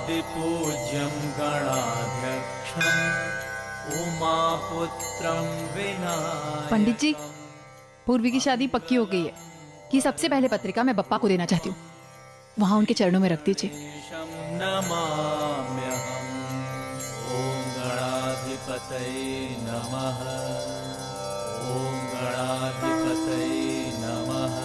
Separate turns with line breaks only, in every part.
पूज्यं गणाध्यक्षम् उमापुत्रं विनायकम्।
पंडित जी, पूर्वी की शादी पक्की हो गई है। ये सबसे पहले पत्रिका मैं बप्पा को देना चाहती हूँ, वहां उनके चरणों में रख दीजिए।
नमाम्यहम्। ओम गणाधिपतये नमः। ओम गणाधिपतये नमः।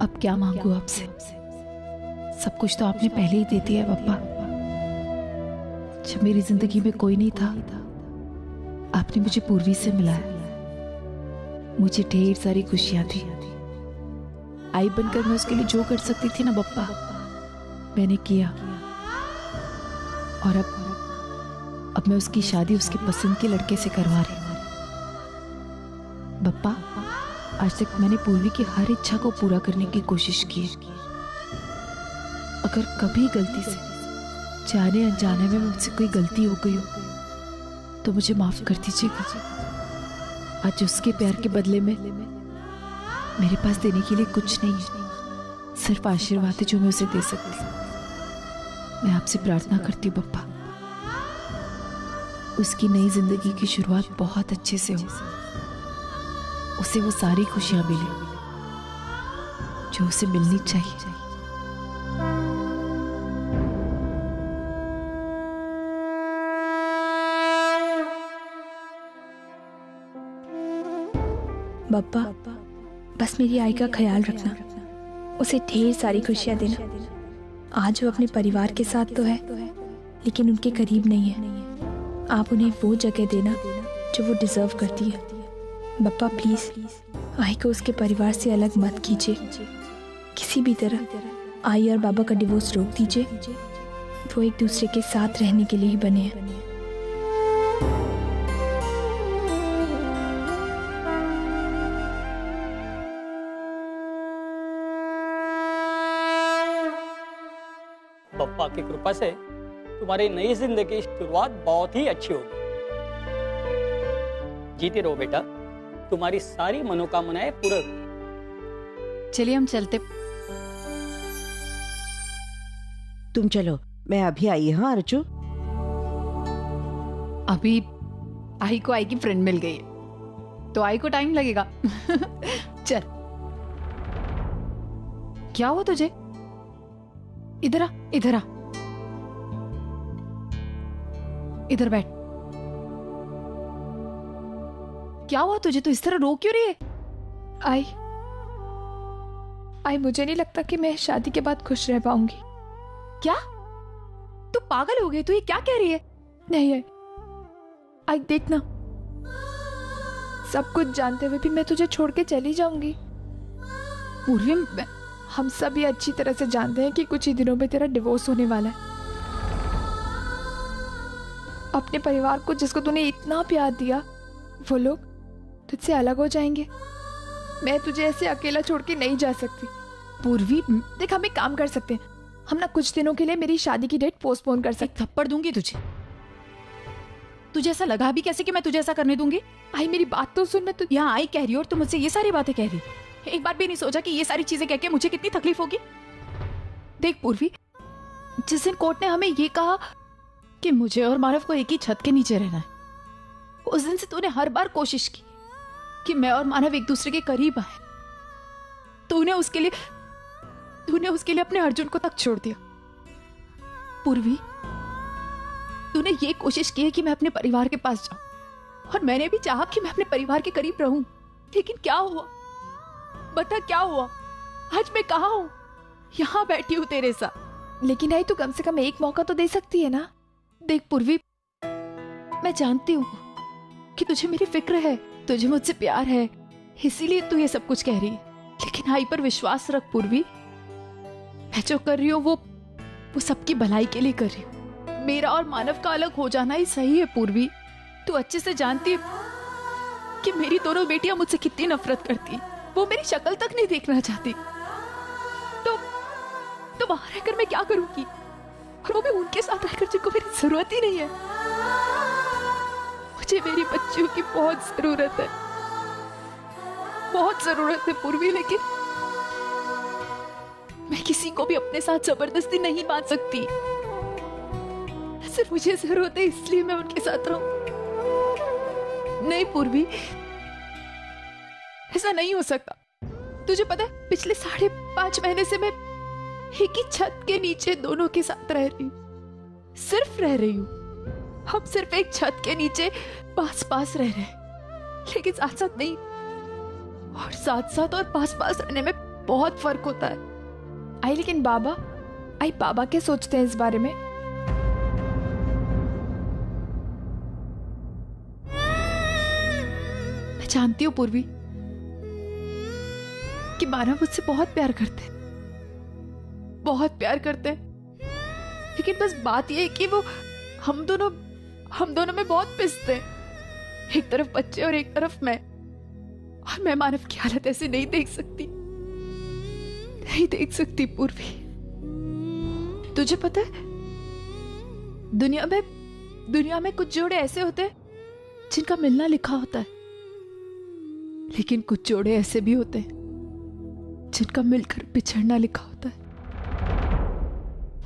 अब क्या मांगू आपसे? सब कुछ तो आपने पहले ही दे दिया है बप्पा। जब मेरी जिंदगी में कोई नहीं था, आपने मुझे पूर्वी से मिलाया। मुझे ढेर सारी खुशियां थी। आई बनकर मैं उसके लिए जो कर सकती थी ना बप्पा, मैंने किया। और अब मैं उसकी शादी उसकी पसंद के लड़के से करवा रही हूँ। बप्पा, आज तक मैंने पूर्वी की हर इच्छा को पूरा करने की कोशिश की है। अगर कभी गलती से, जाने अनजाने में मुझसे कोई गलती हो गई हो तो मुझे माफ कर दीजिएगा। आज उसके प्यार के बदले में मेरे पास देने के लिए कुछ नहीं है, सिर्फ आशीर्वाद है जो मैं उसे दे सकती हूँ। मैं आपसे प्रार्थना करती हूँ बप्पा, उसकी नई जिंदगी की शुरुआत बहुत अच्छे से हो, उसे वो सारी खुशियां मिले जो उसे मिलनी चाहिए।
बप्पा, बस मेरी आई का ख्याल रखना, उसे ढेर सारी खुशियां देना। आज वो अपने परिवार के साथ तो है, लेकिन उनके करीब नहीं है। आप उन्हें वो जगह देना जो वो डिजर्व करती है। बप्पा प्लीज, आई को उसके परिवार से अलग मत कीजिए। किसी भी तरह आई और बाबा का डिवोर्स रोक दीजिए। वो एक दूसरे के साथ रहने के लिए ही बने हैं।
बप्पा की कृपा से तुम्हारी नई जिंदगी की शुरुआत बहुत ही अच्छी होगी। जीते रहो बेटा, तुम्हारी सारी मनोकामनाएं पूर्ण।
चलिए हम चलते।
तुम चलो, मैं अभी आई। हाँ अर्जु,
अभी आई को आई की फ्रेंड मिल गई है तो आई को टाइम लगेगा। चल, क्या हुआ तुझे? इधर आ, इधर आ, इधर बैठ। क्या हुआ तुझे? तो इस तरह रो क्यों रही है?
आई, मुझे नहीं लगता कि मैं शादी के बाद खुश रह पाऊंगी।
क्या? तू पागल हो गई? तू ये क्या कह रही है?
नहीं आई देखना, सब कुछ जानते हुए भी मैं तुझे छोड़ के चली जाऊंगी।
पूर्वी,
हम सब ये अच्छी तरह से जानते हैं कि कुछ ही दिनों में तेरा डिवोर्स होने वाला है। अपने परिवार को जिसको तूने इतना प्यार दिया, वो लोग तुझसे अलग हो जाएंगे। मैं तुझे ऐसे अकेला छोड़ के नहीं जा सकती।
पूर्वी
देख, हम एक काम कर सकते हैं, हम ना कुछ दिनों के लिए मेरी शादी की डेट पोस्टपोन कर सकते।
थप्पड़ दूंगी तुझे। तुझे ऐसा लगा भी कैसे कि मैं तुझे ऐसा करने दूंगी?
आई मेरी बात तो सुन। मैं तो
यहाँ आई कह रही और तुम मुझसे ये सारी बातें कह रही। एक बार भी नहीं सोचा कि ये सारी चीजें कह के मुझे कितनी तकलीफ होगी? देख पूर्वी, जिस दिन कोर्ट ने हमें ये कहा कि मुझे और मानव को एक ही छत के नीचे रहना है, उस दिन से तूने हर बार कोशिश की कि मैं और मानव एक दूसरे के करीब आए। तूने उसके लिए अपने अर्जुन को तक छोड़ दिया। पूर्वी, तूने ये कोशिश की है कि मैं अपने परिवार के पास जाऊं, और मैंने भी चाहा कि मैं अपने परिवार के करीब रहूं, लेकिन क्या हुआ? बता क्या हुआ? आज मैं कहाँ हूँ? यहाँ बैठी हूँ तेरे साथ।
लेकिन आई, तू कम से कम एक मौका तो दे सकती है ना।
देख पूर्वी, मैं जानती हूँ कि तुझे मेरी फिक्र है, तुझे मुझसे प्यार है, इसीलिए तू ये सब कुछ कह रही है। लेकिन आई पर विश्वास रख पूर्वी, मैं जो कर रही हूँ वो सबकी भलाई के लिए कर रही हूँ। मेरा और मानव का अलग हो जाना ही सही है पूर्वी। तू अच्छे से जानती है कि मेरी दोनों बेटियां मुझसे कितनी नफरत करती। वो मेरी शक्ल तक नहीं देखना चाहती। तो वहां रहकर मैं क्या करूंगी? और वो भी उनके साथ रहकर जिनको मेरी जरूरत ही नहीं है। मुझे मेरी बच्चियों की बहुत जरूरत है, बहुत जरूरत है पूर्वी। लेकिन किसी को भी अपने साथ जबरदस्ती नहीं बांध सकती। सिर्फ मुझे जरूरत है इसलिए मैं उनके साथ रहूं। नहीं पूर्वी, ऐसा नहीं हो सकता। तुझे पता है पिछले 5.5 महीने से मैं एक ही छत के नीचे दोनों के साथ रह रही हूँ। सिर्फ रह रही हूँ। हम सिर्फ एक छत के नीचे पास पास रह रहे हैं, लेकिन साथ साथ नहीं। और साथ साथ और पास पास रहने में बहुत फर्क होता है।
आई लेकिन बाबा क्या सोचते हैं इस बारे में?
मैं जानती हूँ पूर्वी कि मानव मुझसे बहुत प्यार करते हैं, बहुत प्यार करते हैं। लेकिन बस बात यह है कि वो हम दोनों में बहुत पिसते हैं। एक तरफ बच्चे और एक तरफ मैं। और मैं मानव की हालत ऐसे नहीं देख सकती पूर्वी। तुझे पता है दुनिया में कुछ जोड़े ऐसे होते हैं जिनका मिलना लिखा होता है, लेकिन कुछ जोड़े ऐसे भी होते हैं जिनका मिलकर बिछड़ना लिखा होता है,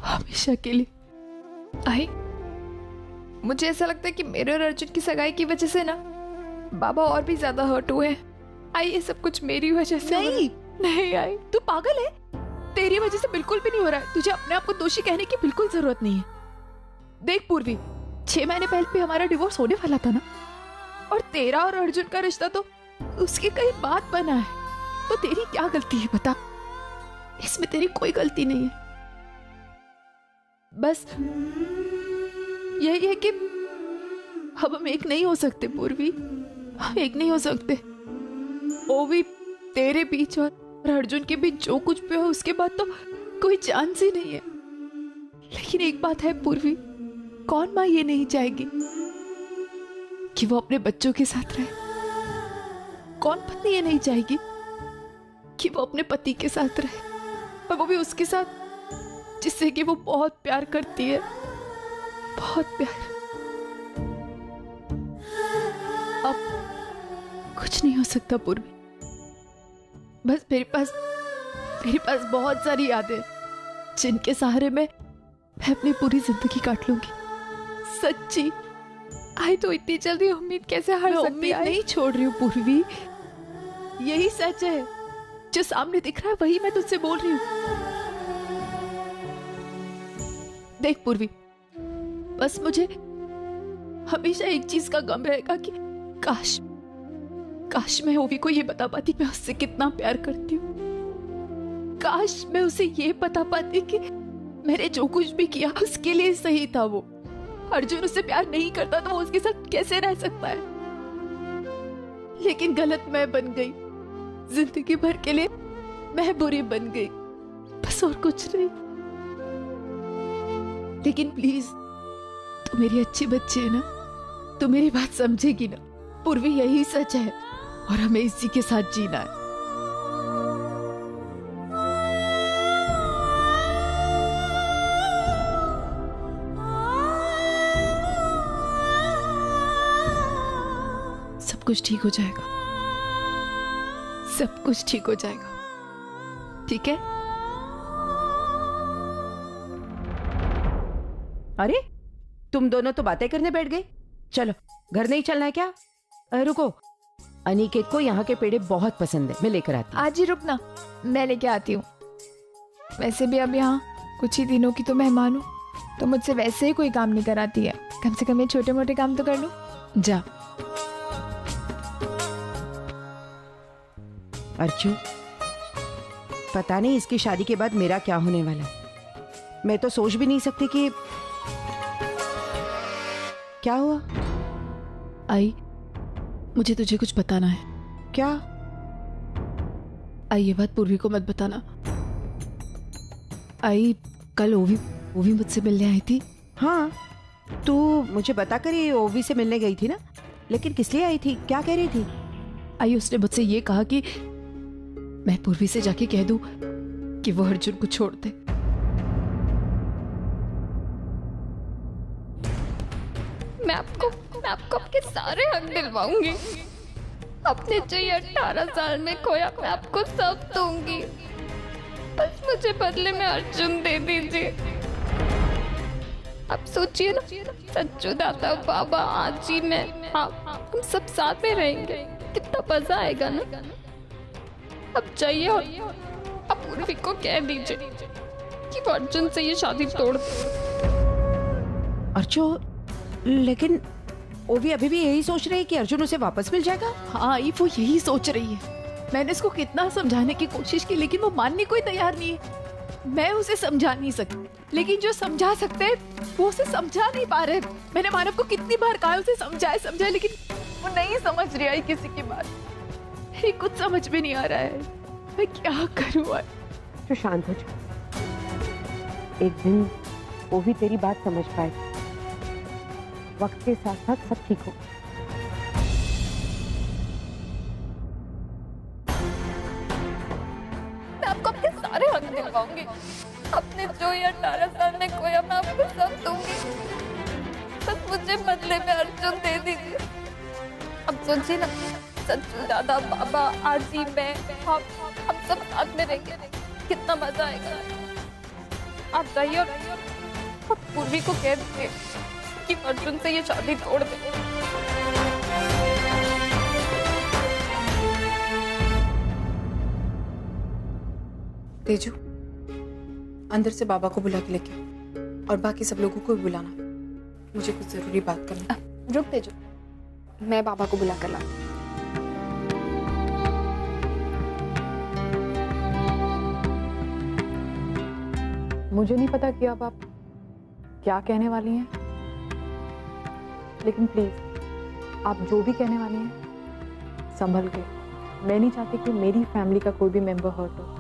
हमेशा के लिए।
आई मुझे ऐसा लगता है कि मेरे और अर्जुन की सगाई की वजह से ना बाबा और भी ज्यादा हर्ट हुए हैं। आई ये सब कुछ मेरी वजह से
नहीं आई, तू पागल है। तेरी वजह से बिल्कुल भी नहीं हो रहा है। तुझे अपने आप को दोषी कहने की बिल्कुल जरूरत नहीं है। देख पूर्वी, 6 महीने पहले भी हमारा डिवोर्स होने वाला था ना, और तेरा और अर्जुन का रिश्ता तो उसके कहीं बाद बना है। तो तेरी क्या गलती है बता? इसमें तेरी कोई गलती नहीं है। बस यही है कि अब हम एक नहीं हो सकते पूर्वी, हम एक नहीं हो सकते। वो भी तेरे बीच और अर्जुन के बीच जो कुछ भी हो उसके बाद तो कोई चांस ही नहीं है। लेकिन एक बात है पूर्वी, कौन माँ ये नहीं चाहेगी कि वो अपने बच्चों के साथ रहे? कौन पत्नी ये नहीं चाहेगी कि वो अपने पति के साथ रहे, और वो भी उसके साथ जिससे कि वो बहुत प्यार करती है, बहुत प्यार। अब कुछ नहीं हो सकता पूर्वी। बस मेरे पास बहुत सारी यादें जिनके सहारे मैं अपनी पूरी जिंदगी काट लूंगी। सच्ची।
आई तो इतनी जल्दी उम्मीद कैसे हार सकती है?
उम्मीद नहीं छोड़ रही हूँ पूर्वी, यही सच है। जो सामने दिख रहा है वही मैं तुझसे बोल रही हूँ। देख पूर्वी, बस मुझे हमेशा एक चीज का गम रहेगा कि काश मैं ओवी को ये बता पाती मैं उससे कितना प्यार करती हूँ। काश मैं उसे ये बता पाती कि मैंने जो कुछ भी किया उसके लिए सही था। वो अर्जुन उससे प्यार नहीं करता तो वो उसके साथ कैसे रह सकता है? लेकिन गलत मैं बन गई। जिंदगी भर के लिए मैं बुरी बन गई, बस और कुछ नहीं। लेकिन प्लीज तू मेरी अच्छी बच्ची है ना, तू मेरी बात समझेगी ना पूर्वी? यही सच है और हमें इसी के साथ जीना है। सब कुछ ठीक हो जाएगा, सब कुछ ठीक हो जाएगा, ठीक है?
अरे तुम दोनों तो बातें करने बैठ गए। चलो घर नहीं चलना है क्या? रुको, अनिकेत को यहाँ के पेड़े बहुत पसंद है, मैं लेकर आती हूँ।
आज ही रुकना, मैं लेके आती हूँ। वैसे भी अब यहाँ कुछ ही दिनों की तो मेहमान हूँ, तो मुझसे वैसे ही कोई काम नहीं कराती है। कम से कम ये छोटे मोटे काम तो कर लूँ।
जा।
अर्जु, पता नहीं इसकी शादी के बाद मेरा क्या होने वाला है। मैं तो सोच भी नहीं सकती कि क्या हुआ।
आई, मुझे तुझे कुछ बताना है।
क्या?
आई, ये बात पूर्वी को मत बताना। आई, कल ओवी मुझसे मिलने आई थी।
हाँ, तू मुझे बता कर ही ओवी से मिलने गई थी ना, लेकिन किस लिए आई थी? क्या कह रही थी?
आई, उसने मुझसे ये कहा कि मैं पूर्वी से जाके कह दूं कि वो अर्जुन को छोड़ दे।
मैं आपको आपके सारे हक दिलवाऊंगी। अपने जो ये 18 साल में खोया मैं आपको सब दूंगी। बस मुझे बदले में अर्जुन दे दीजिए। अब सोचिए ना, सच्चू, दादा, बाबा, आजी, मैं, हम सब साथ में रहेंगे, कितना मजा आएगा ना। अब जाइए और अब पूर्वी को कह दीजिए कि वो अर्जुन से ये शादी तोड़ दे।
अर्जुन, लेकिन वो भी अभी भी यही सोच रही है कि अर्जुन उसे वापस मिल जाएगा।
हाँ, वो यही सोच रही है। मैंने इसको कितना समझाने की कोशिश की, लेकिन वो मानने को ही तैयार नहीं है। मैं उसे समझा नहीं सकती, लेकिन जो समझा सकते हैं वो उसे समझा नहीं पा रहे। मैंने मानव को कितनी बार कहा उसे समझाए, लेकिन वो नहीं समझ रही है किसी की बात। ये कुछ समझ में नहीं आ रहा है, मैं क्या करूँ।
तो शांत हो जाओ, एक दिन वो भी तेरी बात समझ पाए। वक्त के साथ साथ सब ठीक हो।
मैं आपको अपने सारे हक दिलवाऊंगी। अपने जो ये 18 साल में खोया मैं आपको सब दूंगी। बस मुझे बदले में अर्जुन दे दीजिए। अब सोचिए ना, सच्चू, दादा, बाबा, आजी, मैं, हम सब साथ में रहेंगे, कितना मजा आएगा। आप जाइए और पूर्वी को कह दीजिए कि अर्जुन से ये शादी तोड़ दे।
तेजू, अंदर से बाबा को बुला के लेके आओ और बाकी सब लोगों को भी बुलाना। मुझे कुछ जरूरी बात करनी है।
रुक तेजू, मैं बाबा को बुला कर लाती।
मुझे नहीं पता कि अब आप क्या कहने वाली हैं, लेकिन प्लीज आप जो भी कहने वाली हैं संभल के। मैं नहीं चाहती कि मेरी फैमिली का कोई भी मेंबर हर्ट हो।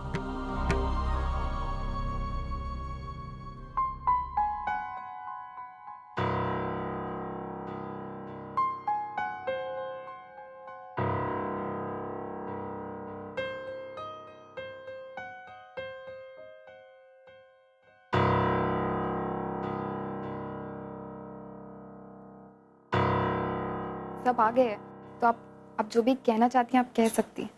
सब आ गए हैं, तो आप जो भी कहना चाहती हैं आप कह सकती हैं।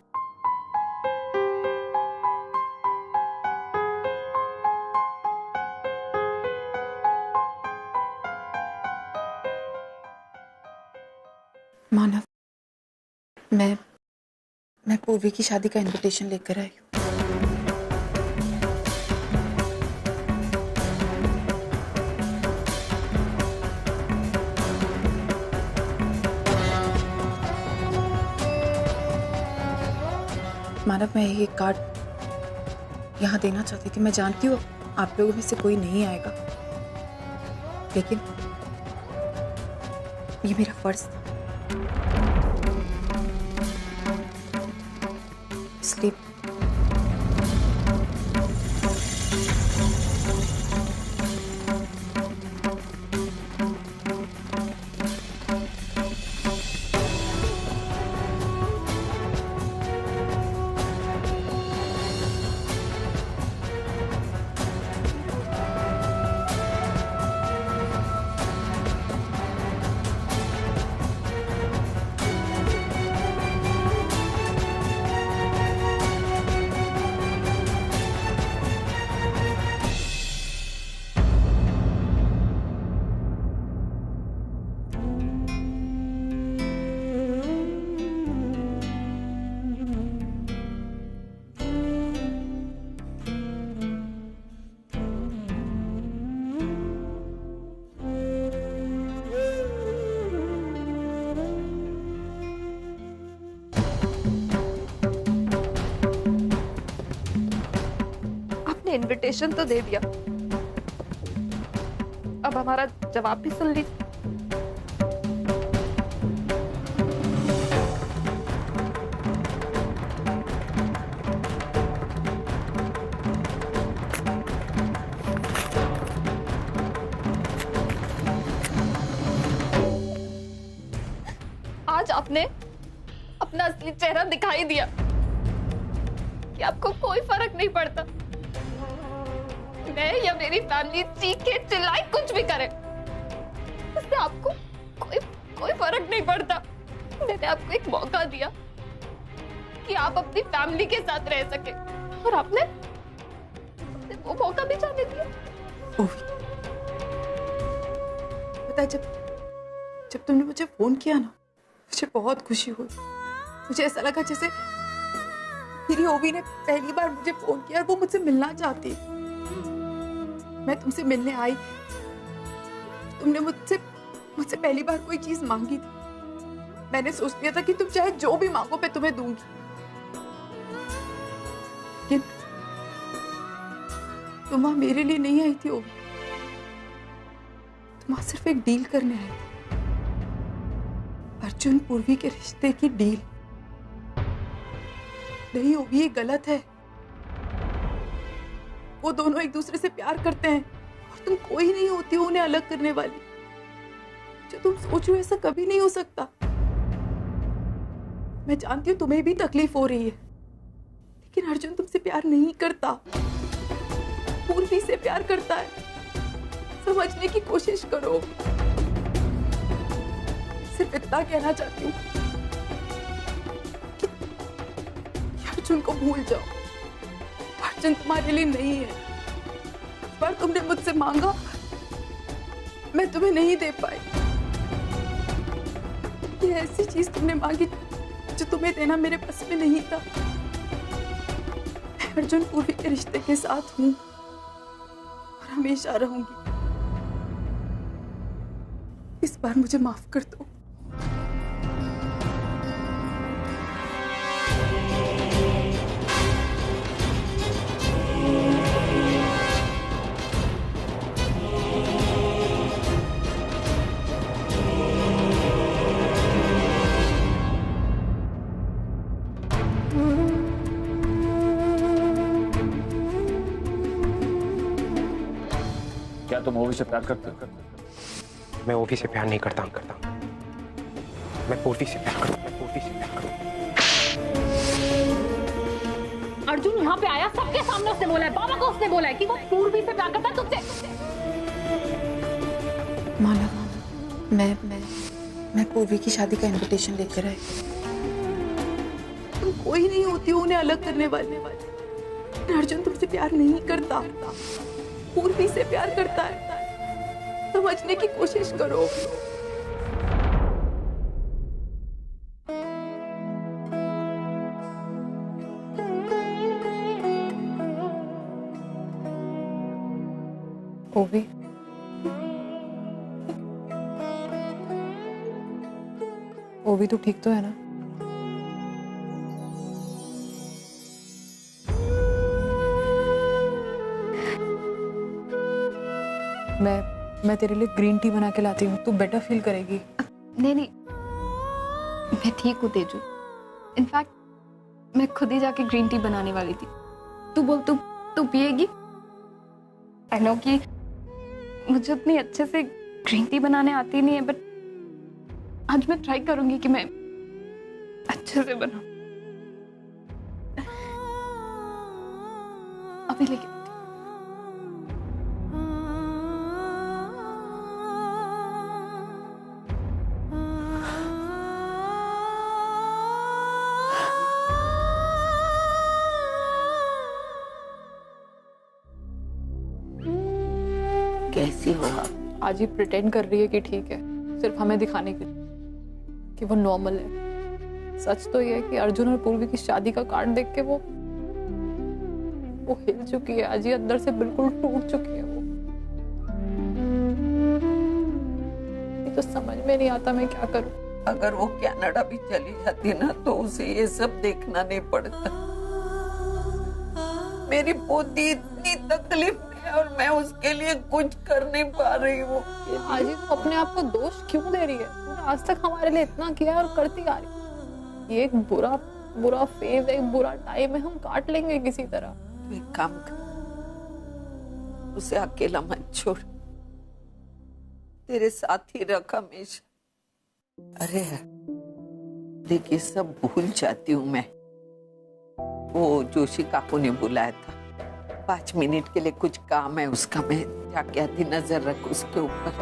मानव, मैं पूर्वी की शादी का इनविटेशन लेकर आई हूँ। मानव, मैं ये कार्ड यहाँ देना चाहती थी। मैं जानती हूँ आप लोगों में से कोई नहीं आएगा, लेकिन ये मेरा फर्ज था, इसलिए
इनविटेशन तो दे दिया, अब हमारा जवाब भी सुन लीजिए। आज आपने अपना असली चेहरा दिखाई दिया कि आपको कोई फर्क नहीं पड़ता, मैं या मेरी फैमिली चीखे चिल्लाए कुछ भी करे, इससे आपको कोई फर्क नहीं पड़ता। मैंने आपको एक मौका दिया कि आप अपनी फैमिली के साथ रह सके, और
वो मौका भी जाने दिया।
ओवी, पता है जब तुमने मुझे फोन किया ना, मुझे बहुत खुशी हुई। मुझे ऐसा लगा जैसे मेरी ओवी ने पहली बार मुझे फोन किया और वो मुझसे मिलना चाहती। मैं तुमसे मिलने आई, तुमने मुझसे पहली बार कोई चीज मांगी थी। मैंने सोच लिया था कि तुम चाहे जो भी मांगो मैं तुम्हें दूंगी, लेकिन तुम वहां मेरे लिए नहीं आई थी ओवी, तुम वहां सिर्फ एक डील करने आई थी, अर्जुन पूर्वी के रिश्ते की डील। नहीं ओवी, ये गलत है। वो दोनों एक दूसरे से प्यार करते हैं और तुम कोई नहीं होती हो उन्हें अलग करने वाली। जो तुम सोच रहे हो ऐसा कभी नहीं हो सकता। मैं जानती हूँ तुम्हें भी तकलीफ हो रही है, लेकिन अर्जुन तुमसे प्यार नहीं करता, पूर्वी से प्यार करता है। समझने की कोशिश करो। सिर्फ इतना कहना चाहती हूँ कि अर्जुन को भूल जाओ। अर्जुन तुम्हारे लिए नहीं है। इस बार तुमने मुझसे मांगा, मैं तुम्हें नहीं दे पाई। ये ऐसी चीज तुमने मांगी जो तुम्हें देना मेरे बस में नहीं था। मैं अर्जुन पूर्वी के रिश्ते के साथ हूं और हमेशा रहूंगी। इस बार मुझे माफ कर दो।
क्या तुम ओवी से प्यार करते हो?
मैं ओवी से प्यार नहीं करता। मैं पूर्वी से प्यार करता हूँ।
अर्जुन यहाँ पे आया, सबके सामने उसने बोला है, बाबा को उसने बोला है कि वो पूर्वी से प्यार करता है तुझसे।
माला, मैं पूर्वी की शादी का इनविटेशन लेकर आई। तुम कोई नहीं होती हो उन्हें अलग करने वाले। अर्जुन तुमसे प्यार नहीं करता, पूर्वी से प्यार करता है। समझने की कोशिश करो।
ओवी, ओवी तू ठीक तो है ना? मैं तेरे लिए ग्रीन टी बना के लाती हूँ, तू बेटर फील करेगी।
नहीं, मैं ठीक हूँ तेजू। इनफैक्ट मैं खुद ही जाके ग्रीन टी बनाने वाली थी। तू बोल, तू पिएगी? आई नो कि मुझे उतनी अच्छे से ग्रीन टी बनाने आती नहीं है, बट आज मैं ट्राई करूंगी कि मैं अच्छे से बनाऊं। अभी लेके
कैसी हो आप?
आज ही प्रिटेंड कर रही है कि ठीक है, सिर्फ हमें दिखाने के लिए कि वो नॉर्मल है। सच तो ये है कि अर्जुन और पूर्वी की शादी का कार्ड देख के वो हिल चुकी है। आज ही अंदर से बिल्कुल टूट चुकी है वो। ये तो समझ में नहीं आता मैं क्या करूं।
अगर वो कनाडा भी चली जाती ना तो उसे ये सब देखना नहीं पड़ता। मेरी पोती इतनी तकलीफ में और मैं उसके लिए कुछ कर नहीं पा रही हूँ।
आज ही तो अपने आप को दोष क्यों दे रही है? आज तक हमारे लिए इतना किया और करती आ रही। ये एक बुरा फेज है, एक बुरा टाइम है, हम काट लेंगे किसी तरह।
एक काम कर, उसे अकेला मत छोड़, तेरे साथ ही रख हमेशा। अरे देखिए, सब भूल जाती हूँ मैं। वो जोशी काकू ने बुलाया था, 5 मिनट के लिए कुछ काम है उसका। मैं जाके आती, नजर रख उसके ऊपर।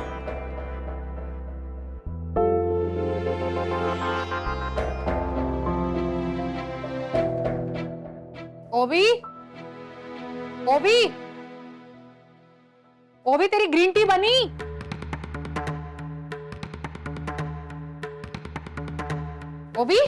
ओवी, ओवी, वो भी तेरी ग्रीन टी बनी। वो भी